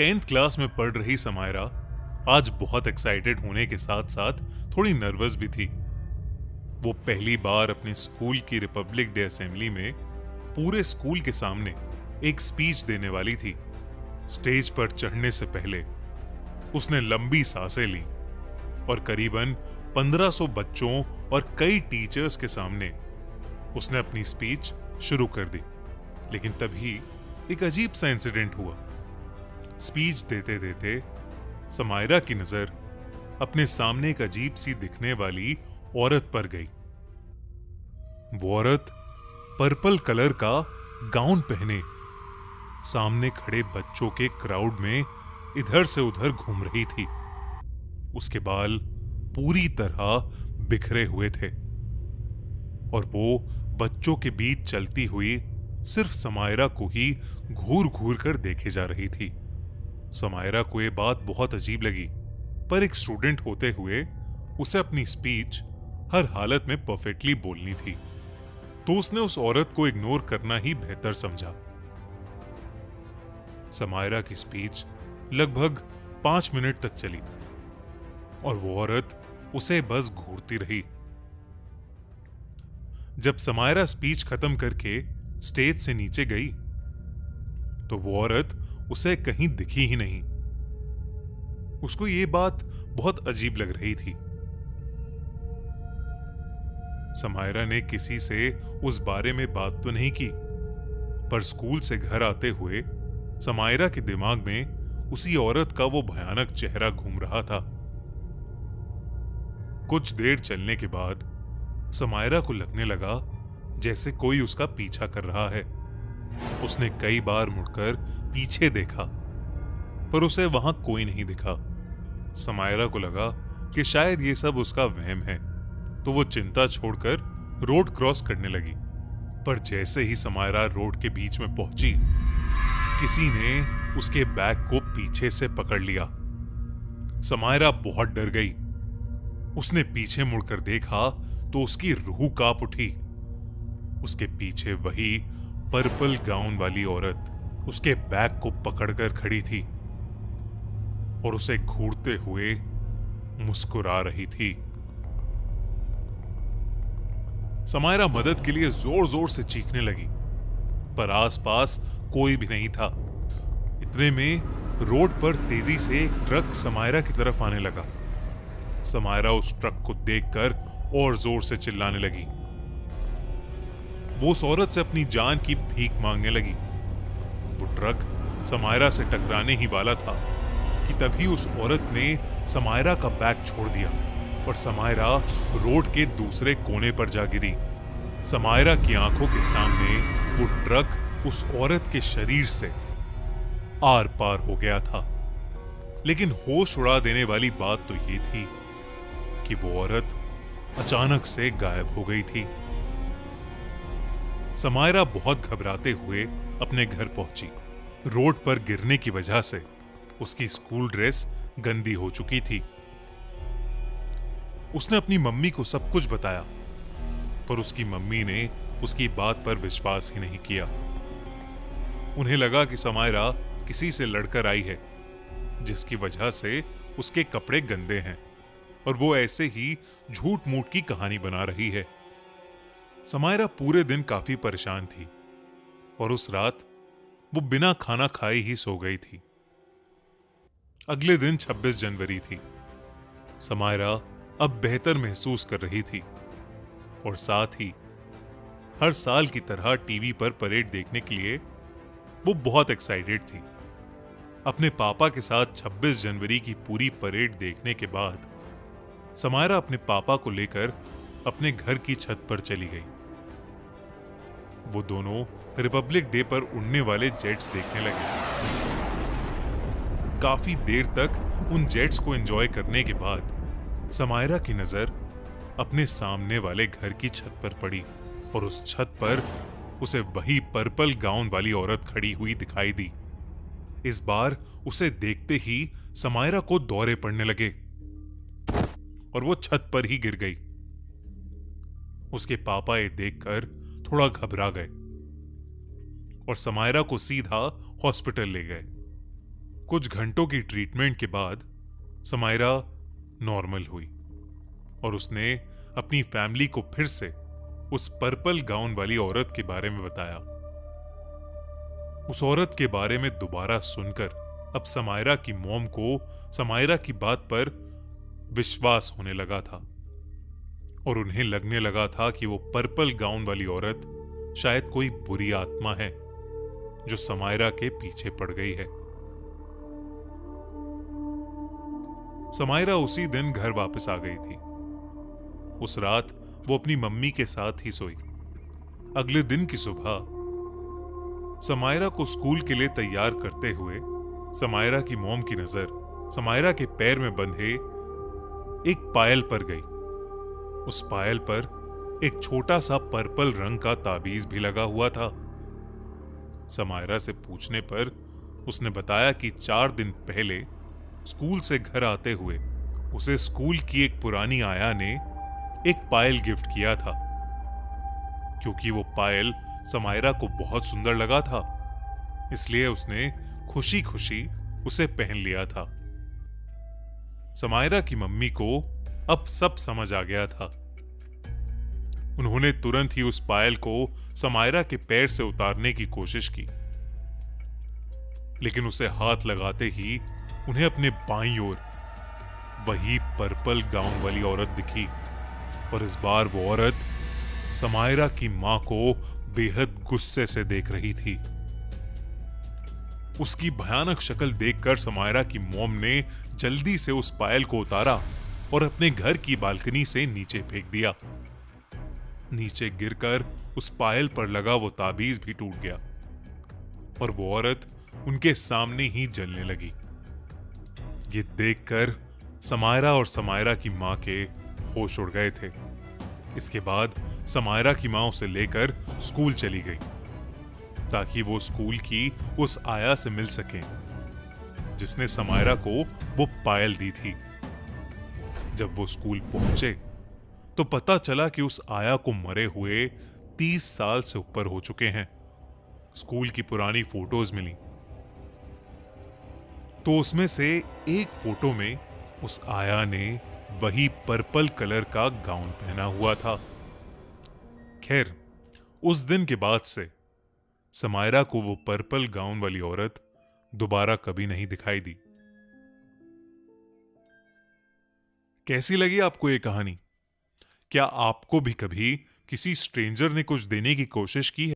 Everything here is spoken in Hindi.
10th क्लास में पढ़ रही समायरा आज बहुत एक्साइटेड होने के साथ साथ थोड़ी नर्वस भी थी। वो पहली बार अपने स्कूल की रिपब्लिक डे असेंबली में पूरे स्कूल के सामने एक स्पीच देने वाली थी। स्टेज पर चढ़ने से पहले उसने लंबी सांसें ली और करीबन 1500 बच्चों और कई टीचर्स के सामने उसने अपनी स्पीच शुरू कर दी। लेकिन तभी एक अजीब सा इंसिडेंट हुआ। स्पीच देते देते समायरा की नजर अपने सामने एक अजीब सी दिखने वाली औरत पर गई। वो औरत पर्पल कलर का गाउन पहने सामने खड़े बच्चों के क्राउड में इधर से उधर घूम रही थी। उसके बाल पूरी तरह बिखरे हुए थे और वो बच्चों के बीच चलती हुई सिर्फ समायरा को ही घूर घूर कर देखे जा रही थी। समायरा को यह बात बहुत अजीब लगी, पर एक स्टूडेंट होते हुए उसे अपनी स्पीच हर हालत में परफेक्टली बोलनी थी, तो उसने उस औरत को इग्नोर करना ही बेहतर समझा। समायरा की स्पीच लगभग 5 मिनट तक चली और वो औरत उसे बस घूरती रही। जब समायरा स्पीच खत्म करके स्टेज से नीचे गई तो वो औरत उसे कहीं दिखी ही नहीं। उसको ये बात बहुत अजीब लग रही थी। समायरा ने किसी से उस बारे में बात तो नहीं की, पर स्कूल से घर आते हुए समायरा के दिमाग में उसी औरत का वो भयानक चेहरा घूम रहा था। कुछ देर चलने के बाद समायरा को लगने लगा जैसे कोई उसका पीछा कर रहा है। उसने कई बार मुड़कर पीछे देखा, पर उसे वहां कोई नहीं दिखा। समायरा को लगा कि शायद ये सब उसका वहम है, तो वो चिंता छोड़कर रोड क्रॉस करने लगी। पर जैसे ही समायरा रोड के बीच में पहुंची, किसी ने उसके बैग को पीछे से पकड़ लिया। समायरा बहुत डर गई। उसने पीछे मुड़कर देखा तो उसकी रूह कांप उठी। उसके पीछे वही पर्पल गाउन वाली औरत उसके बैग को पकड़कर खड़ी थी और उसे घूरते हुए मुस्कुरा रही थी। समायरा मदद के लिए जोर जोर से चीखने लगी, पर आसपास कोई भी नहीं था। इतने में रोड पर तेजी से एक ट्रक समायरा की तरफ आने लगा। समायरा उस ट्रक को देखकर और जोर से चिल्लाने लगी। वो उस औरत से अपनी जान की भीख मांगने लगी। वो ट्रक समायरा से टकराने ही वाला था कि तभी उस औरत ने समायरा का बैग छोड़ दिया और समायरा रोड के दूसरे कोने पर जा गिरी। समायरा की आंखों के सामने वो ट्रक उस औरत के शरीर से आर पार हो गया था। लेकिन होश उड़ा देने वाली बात तो ये थी कि वो औरत अचानक से गायब हो गई थी। समायरा बहुत घबराते हुए अपने घर पहुंची। रोड पर गिरने की वजह से उसकी स्कूल ड्रेस गंदी हो चुकी थी। उसने अपनी मम्मी को सब कुछ बताया, पर उसकी मम्मी ने उसकी बात पर विश्वास ही नहीं किया। उन्हें लगा कि समायरा किसी से लड़कर आई है, जिसकी वजह से उसके कपड़े गंदे हैं और वो ऐसे ही झूठ मूठ की कहानी बना रही है। समायरा पूरे दिन काफी परेशान थी और उस रात वो बिना खाना खाए ही सो गई थी। अगले दिन 26 जनवरी थी। समायरा अब बेहतर महसूस कर रही थी और साथ ही हर साल की तरह टीवी पर परेड देखने के लिए वो बहुत एक्साइटेड थी। अपने पापा के साथ 26 जनवरी की पूरी परेड देखने के बाद समायरा अपने पापा को लेकर अपने घर की छत पर चली गई। वो दोनों रिपब्लिक डे पर उड़ने वाले जेट्स देखने लगे। काफी देर तक उन जेट्स को एंजॉय करने के बाद समायरा की नजर अपने सामने वाले घर की छत पर पड़ी और उस छत पर उसे वही पर्पल गाउन वाली औरत खड़ी हुई दिखाई दी। इस बार उसे देखते ही समायरा को दौरे पड़ने लगे और वो छत पर ही गिर गई। उसके पापा ये देखकर थोड़ा घबरा गए और समायरा को सीधा हॉस्पिटल ले गए। कुछ घंटों की ट्रीटमेंट के बाद समायरा नॉर्मल हुई और उसने अपनी फैमिली को फिर से उस पर्पल गाउन वाली औरत के बारे में बताया। उस औरत के बारे में दोबारा सुनकर अब समायरा की मॉम को समायरा की बात पर विश्वास होने लगा था और उन्हें लगने लगा था कि वो पर्पल गाउन वाली औरत शायद कोई बुरी आत्मा है जो समायरा के पीछे पड़ गई है। समायरा उसी दिन घर वापस आ गई थी। उस रात वो अपनी मम्मी के साथ ही सोई। अगले दिन की सुबह समायरा को स्कूल के लिए तैयार करते हुए समायरा की मॉम की नजर समायरा के पैर में बंधे एक पायल पर गई। उस पायल पर एक छोटा सा पर्पल रंग का ताबीज भी लगा हुआ था। समायरा से पूछने पर उसने बताया कि 4 दिन पहले स्कूल से घर आते हुए उसे स्कूल की एक पुरानी आया ने एक पायल गिफ्ट किया था। क्योंकि वो पायल समायरा को बहुत सुंदर लगा था, इसलिए उसने खुशी खुशी उसे पहन लिया था। समायरा की मम्मी को अब सब समझ आ गया था। उन्होंने तुरंत ही उस पायल को समायरा के पैर से उतारने की कोशिश की, लेकिन उसे हाथ लगाते ही उन्हें अपने बाईं ओर वही पर्पल गाउन वाली औरत दिखी और इस बार वो औरत समायरा की मां को बेहद गुस्से से देख रही थी। उसकी भयानक शक्ल देखकर समायरा की मॉम ने जल्दी से उस पायल को उतारा और अपने घर की बालकनी से नीचे फेंक दिया। नीचे गिरकर उस पायल पर लगा वो ताबीज भी टूट गया और वो औरत उनके सामने ही जलने लगी। ये देखकर समायरा और समायरा की मां के होश उड़ गए थे। इसके बाद समायरा की मां उसे लेकर स्कूल चली गई ताकि वो स्कूल की उस आया से मिल सके जिसने समायरा को वो पायल दी थी। जब वो स्कूल पहुंचे तो पता चला कि उस आया को मरे हुए 30 साल से ऊपर हो चुके हैं। स्कूल की पुरानी फोटोज मिली तो उसमें से एक फोटो में उस आया ने वही पर्पल कलर का गाउन पहना हुआ था। खैर, उस दिन के बाद से समायरा को वो पर्पल गाउन वाली औरत दोबारा कभी नहीं दिखाई दी। कैसी लगी आपको ये कहानी? क्या आपको भी कभी किसी स्ट्रेंजर ने कुछ देने की कोशिश की है?